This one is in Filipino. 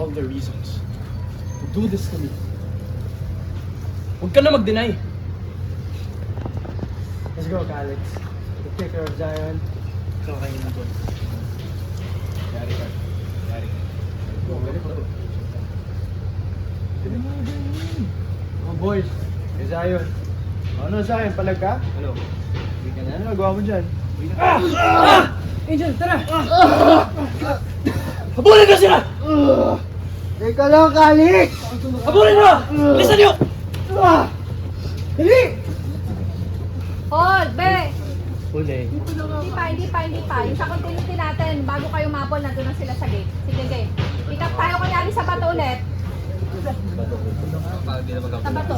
all the reasons to do this to me. Huwag ka na mag-deny. Let's go, Alex. The kicker of Zion. Ito kayo na doon. Yari ka. Yari ka. Oh, boys. Kay Zion. Ano, Zion? Palag ka? Ano? Ano nagawa mo dyan? Angel, tara! Habulin na sila! Teka lang, Alex! Habulin na! Bilisan niyo! Dali! Hold, be! Huli. Hindi pa. Yung sa continuity natin, bago kayo mapol, nandun na sila sa gate. Sige, game. Pick up tayo kunyari sa bato ulit. Sa bato.